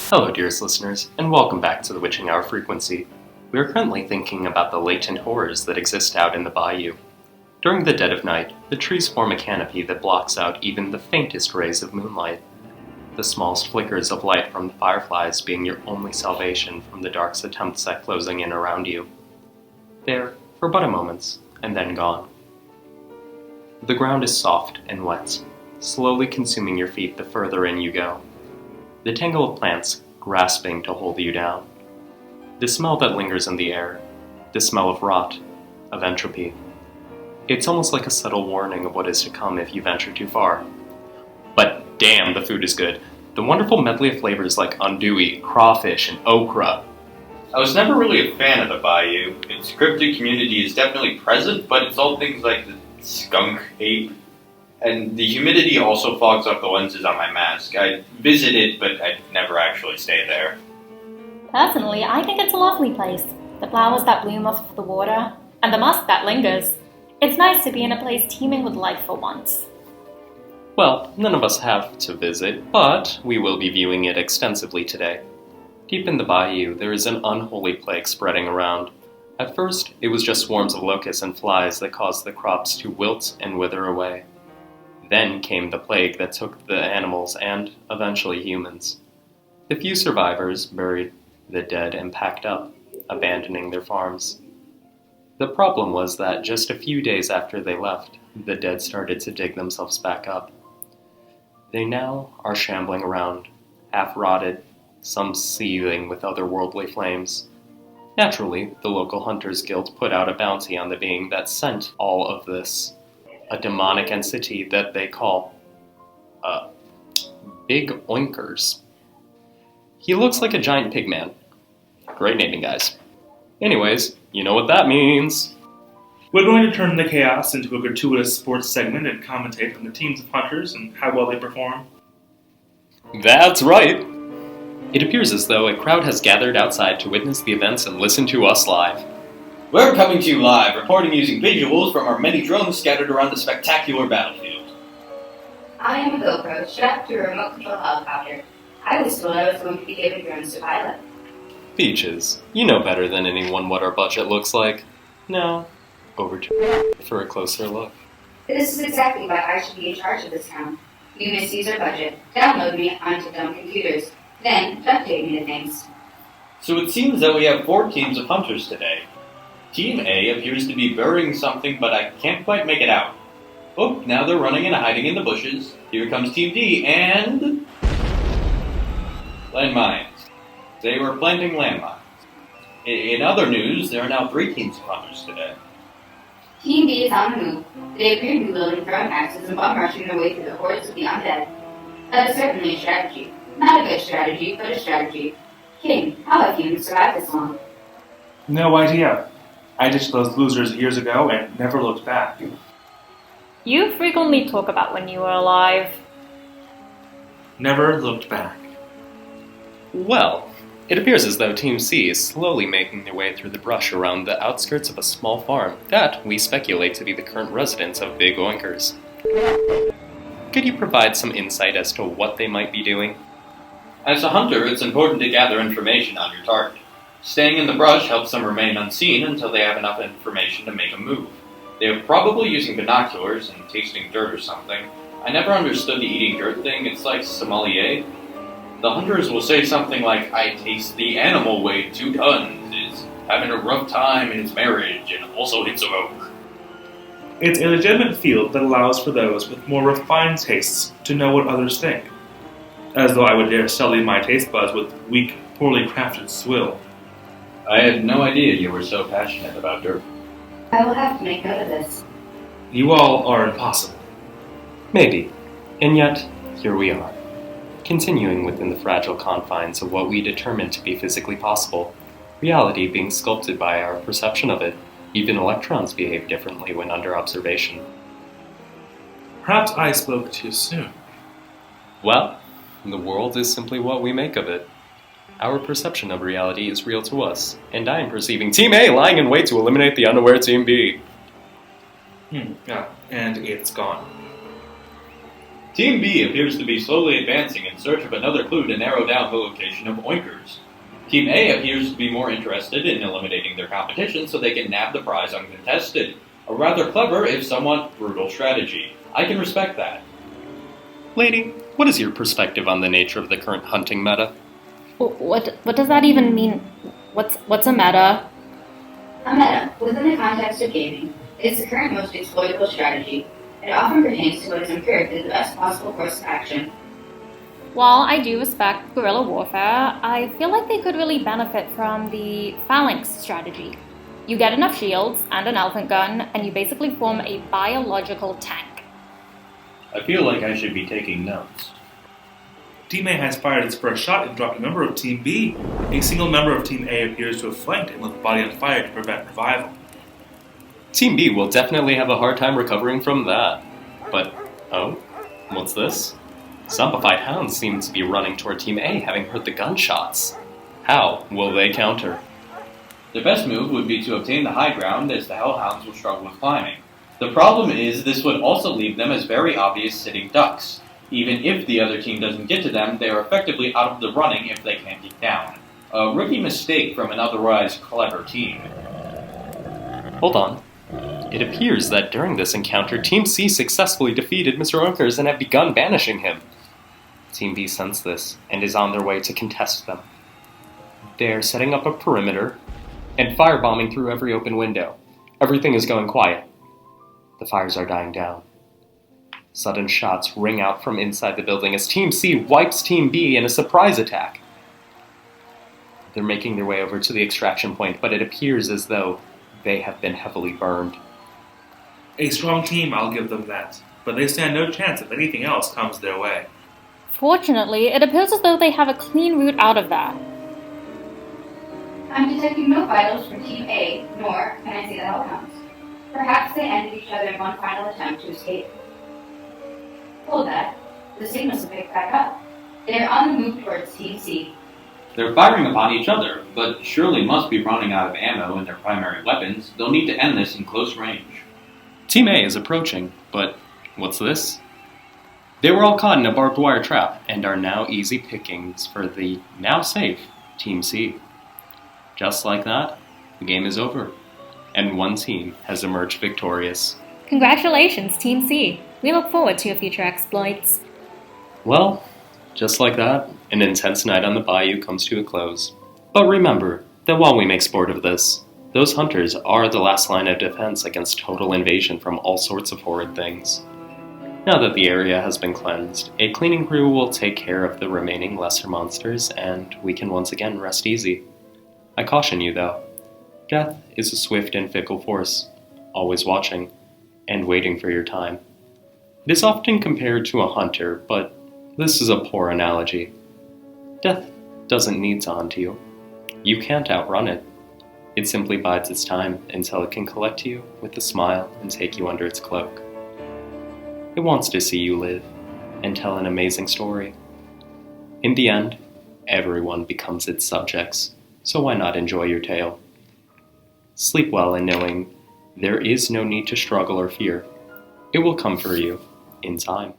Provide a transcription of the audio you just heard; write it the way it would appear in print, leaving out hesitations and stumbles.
Hello, dearest listeners, and welcome back to the Witching Hour Frequency. We are currently thinking about the latent horrors that exist out in the bayou. During the dead of night, the trees form a canopy that blocks out even the faintest rays of moonlight, the smallest flickers of light from the fireflies being your only salvation from the dark's attempts at closing in around you. There for but a moment, and then gone. The ground is soft and wet, slowly consuming your feet the further in you go. The tangle of plants grasping to hold you down. The smell that lingers in the air, the smell of rot, of entropy. It's almost like a subtle warning of what is to come if you venture too far. But damn, the food is good. The wonderful medley of flavors like andouille, crawfish, and okra. I was never really a fan of the Bayou. Its cryptid community is definitely present, but it's all things like the skunk ape. And the humidity also fogs up the lenses on my mask. I visit it, but I'd never actually stay there. Personally, I think it's a lovely place. The flowers that bloom off the water, and the musk that lingers. It's nice to be in a place teeming with life for once. Well, none of us have to visit, but we will be viewing it extensively today. Deep in the bayou, there is an unholy plague spreading around. At first, it was just swarms of locusts and flies that caused the crops to wilt and wither away. Then came the plague that took the animals and, eventually, humans. The few survivors buried the dead and packed up, abandoning their farms. The problem was that just a few days after they left, the dead started to dig themselves back up. They now are shambling around, half-rotted, some seething with otherworldly flames. Naturally, the local Hunters Guild put out a bounty on the being that sent all of this. A demonic entity that they call, Big Oinkers. He looks like a giant pigman. Great naming, guys. Anyways, you know what that means. We're going to turn the chaos into a gratuitous sports segment and commentate on the teams of hunters and how well they perform. That's right. It appears as though a crowd has gathered outside to witness the events and listen to us live. We're coming to you live, reporting using visuals from our many drones scattered around the spectacular battlefield. I am a GoPro strapped to a remote control helicopter. I was told I was going to be given drones to pilot. Beaches, you know better than anyone what our budget looks like. Now, over to for a closer look. This is exactly why I should be in charge of this town. You misuse our budget, download me onto dumb computers, then update me to things. So it seems that we have 4 teams of hunters today. Team A appears to be burying something, but I can't quite make it out. Oh, now they're running and hiding in the bushes. Here comes Team D, and... landmines. They were planting landmines. In other news, there are now 3 teams of hunters today. Team B is on the move. They appear to be wielding throwing axes and bum rushing their way through the hordes of the undead. That is certainly a strategy. Not a good strategy, but a strategy. King, how have humans survived this long? No idea. I ditched those losers years ago and never looked back. You frequently talk about when you were alive. Never looked back. Well, it appears as though Team C is slowly making their way through the brush around the outskirts of a small farm that we speculate to be the current residence of Big Oinkers. Could you provide some insight as to what they might be doing? As a hunter, it's important to gather information on your target. Staying in the brush helps them remain unseen until they have enough information to make a move. They are probably using binoculars and tasting dirt or something. I never understood the eating dirt thing. It's like sommelier. The hunters will say something like, I taste the animal weighed 2 tons, is having a rough time in his marriage, and also hits a oak. It's a legitimate field that allows for those with more refined tastes to know what others think. As though I would dare sully my taste buds with weak, poorly crafted swill. I had no idea you were so passionate about dirt. I will have to make note of this. You all are impossible. Maybe. And yet, here we are. Continuing within the fragile confines of what we determine to be physically possible, reality being sculpted by our perception of it. Even electrons behave differently when under observation. Perhaps I spoke too soon. Well, the world is simply what we make of it. Our perception of reality is real to us, and I am perceiving Team A lying in wait to eliminate the unaware Team B. Yeah, and it's gone. Team B appears to be slowly advancing in search of another clue to narrow down the location of Oinkers. Team A appears to be more interested in eliminating their competition so they can nab the prize uncontested. A rather clever, if somewhat brutal strategy. I can respect that. Lady, what is your perspective on the nature of the current hunting meta? What does that even mean? What's a meta? A meta, within the context of gaming, is the current most exploitable strategy. It often pertains to what is empirically the best possible course of action. While I do respect guerrilla warfare, I feel like they could really benefit from the phalanx strategy. You get enough shields and an elephant gun, and you basically form a biological tank. I feel like I should be taking notes. Team A has fired its first shot and dropped a member of Team B. A single member of Team A appears to have flanked and left the body on fire to prevent revival. Team B will definitely have a hard time recovering from that. But, oh, what's this? Zombified hounds seem to be running toward Team A, having heard the gunshots. How will they counter? The best move would be to obtain the high ground, as the hellhounds will struggle with climbing. The problem is this would also leave them as very obvious sitting ducks. Even if the other team doesn't get to them, they are effectively out of the running if they can't get down. A rookie mistake from an otherwise clever team. Hold on. It appears that during this encounter, Team C successfully defeated Mr. Oinkers and have begun banishing him. Team B sensed this and is on their way to contest them. They are setting up a perimeter and firebombing through every open window. Everything is going quiet. The fires are dying down. Sudden shots ring out from inside the building as Team C wipes Team B in a surprise attack. They're making their way over to the extraction point, but it appears as though they have been heavily burned. A strong team, I'll give them that, but they stand no chance if anything else comes their way. Fortunately, it appears as though they have a clean route out of that. I'm detecting no vitals for Team A, nor can I see the hellhounds. Perhaps they ended each other in one final attempt to escape. Hold that. The signals have picked back up. They are on the move towards Team C. They're firing upon each other, but surely must be running out of ammo in their primary weapons. They'll need to end this in close range. Team A is approaching, but what's this? They were all caught in a barbed wire trap and are now easy pickings for the now safe Team C. Just like that, the game is over, and one team has emerged victorious. Congratulations, Team C. We look forward to your future exploits. Well, just like that, an intense night on the Bayou comes to a close. But remember that while we make sport of this, those hunters are the last line of defense against total invasion from all sorts of horrid things. Now that the area has been cleansed, a cleaning crew will take care of the remaining lesser monsters, and we can once again rest easy. I caution you, though. Death is a swift and fickle force, always watching, and waiting for your time. It is often compared to a hunter, but this is a poor analogy. Death doesn't need to hunt you. You can't outrun it. It simply bides its time until it can collect you with a smile and take you under its cloak. It wants to see you live and tell an amazing story. In the end, everyone becomes its subjects, so why not enjoy your tale? Sleep well in knowing there is no need to struggle or fear. It will come for you in time.